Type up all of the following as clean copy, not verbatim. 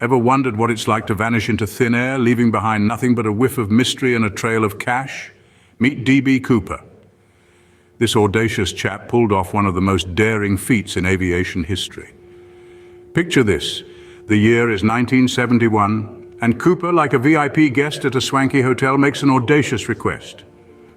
Ever wondered what it's like to vanish into thin air, leaving behind nothing but a whiff of mystery and a trail of cash? Meet D.B. Cooper. This audacious chap pulled off one of the most daring feats in aviation history. Picture this. The year is 1971, and Cooper, like a VIP guest at a swanky hotel, makes an audacious request.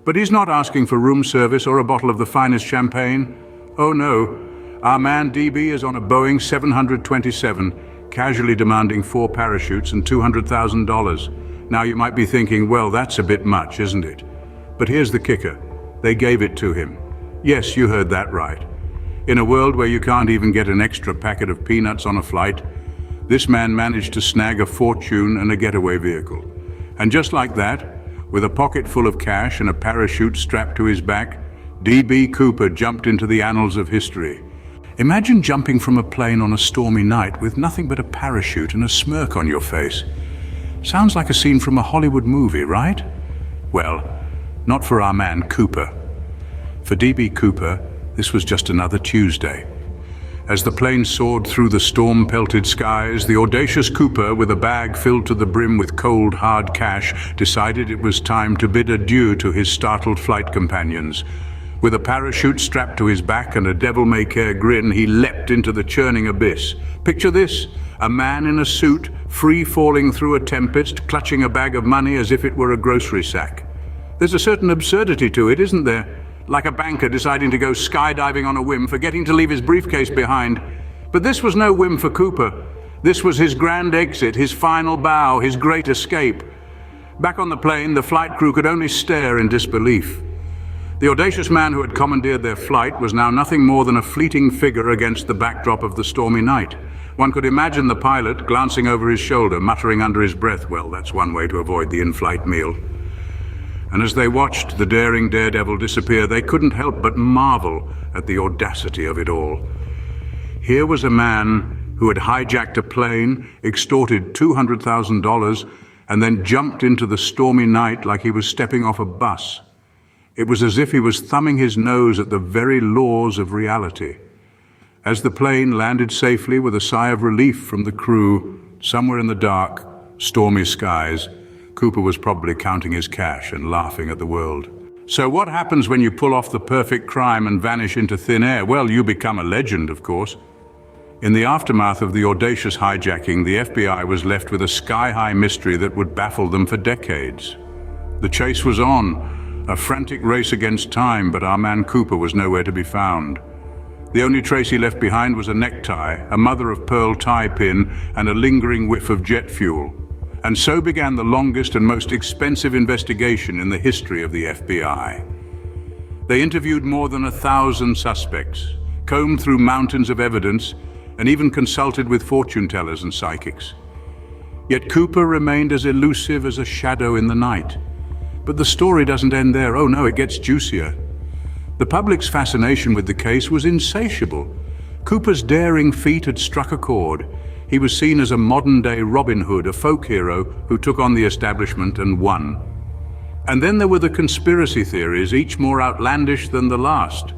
But he's not asking for room service or a bottle of the finest champagne. Oh no, our man DB is on a Boeing 727, casually demanding 4 parachutes and $200,000. Now you might be thinking, well, that's a bit much, isn't it? But here's the kicker. They gave it to him. Yes, you heard that right. In a world where you can't even get an extra packet of peanuts on a flight, this man managed to snag a fortune and a getaway vehicle. And just like that, with a pocket full of cash and a parachute strapped to his back, D.B. Cooper jumped into the annals of history. Imagine jumping from a plane on a stormy night with nothing but a parachute and a smirk on your face. Sounds like a scene from a Hollywood movie, right? Well, not for our man Cooper. For D.B. Cooper, this was just another Tuesday. As the plane soared through the storm-pelted skies, the audacious Cooper, with a bag filled to the brim with cold, hard cash, decided it was time to bid adieu to his startled flight companions. With a parachute strapped to his back and a devil-may-care grin, he leapt into the churning abyss. Picture this, a man in a suit, free-falling through a tempest, clutching a bag of money as if it were a grocery sack. There's a certain absurdity to it, isn't there? Like a banker deciding to go skydiving on a whim, forgetting to leave his briefcase behind. But this was no whim for Cooper. This was his grand exit, his final bow, his great escape. Back on the plane, the flight crew could only stare in disbelief. The audacious man who had commandeered their flight was now nothing more than a fleeting figure against the backdrop of the stormy night. One could imagine the pilot glancing over his shoulder, muttering under his breath, well, that's one way to avoid the in-flight meal. And as they watched the daring daredevil disappear, they couldn't help but marvel at the audacity of it all. Here was a man who had hijacked a plane, extorted $200,000, and then jumped into the stormy night like he was stepping off a bus. It was as if he was thumbing his nose at the very laws of reality. As the plane landed safely with a sigh of relief from the crew, somewhere in the dark, stormy skies, Cooper was probably counting his cash and laughing at the world. So what happens when you pull off the perfect crime and vanish into thin air? Well, you become a legend, of course. In the aftermath of the audacious hijacking, the FBI was left with a sky-high mystery that would baffle them for decades. The chase was on, a frantic race against time, but our man Cooper was nowhere to be found. The only trace he left behind was a necktie, a mother-of-pearl tie pin, and a lingering whiff of jet fuel. And so began the longest and most expensive investigation in the history of the FBI. They interviewed more than 1,000 suspects, combed through mountains of evidence, and even consulted with fortune tellers and psychics. Yet Cooper remained as elusive as a shadow in the night. But the story doesn't end there. Oh no, it gets juicier. The public's fascination with the case was insatiable. Cooper's daring feat had struck a chord. He was seen as a modern-day Robin Hood, a folk hero who took on the establishment and won. And then there were the conspiracy theories, each more outlandish than the last.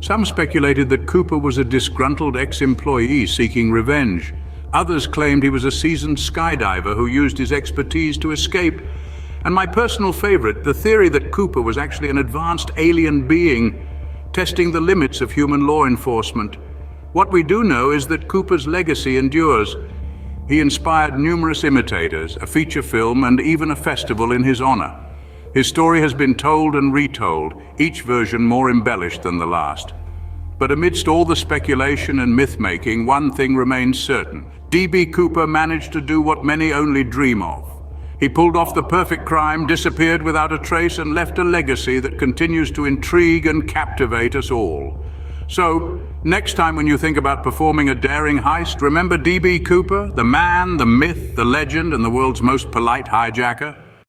Some speculated that Cooper was a disgruntled ex-employee seeking revenge. Others claimed he was a seasoned skydiver who used his expertise to escape. And my personal favorite, the theory that Cooper was actually an advanced alien being, testing the limits of human law enforcement. What we do know is that Cooper's legacy endures. He inspired numerous imitators, a feature film, and even a festival in his honor. His story has been told and retold, each version more embellished than the last. But amidst all the speculation and myth-making, one thing remains certain. D.B. Cooper managed to do what many only dream of. He pulled off the perfect crime, disappeared without a trace, and left a legacy that continues to intrigue and captivate us all. So, next time when you think about performing a daring heist, remember D.B. Cooper, the man, the myth, the legend, and the world's most polite hijacker?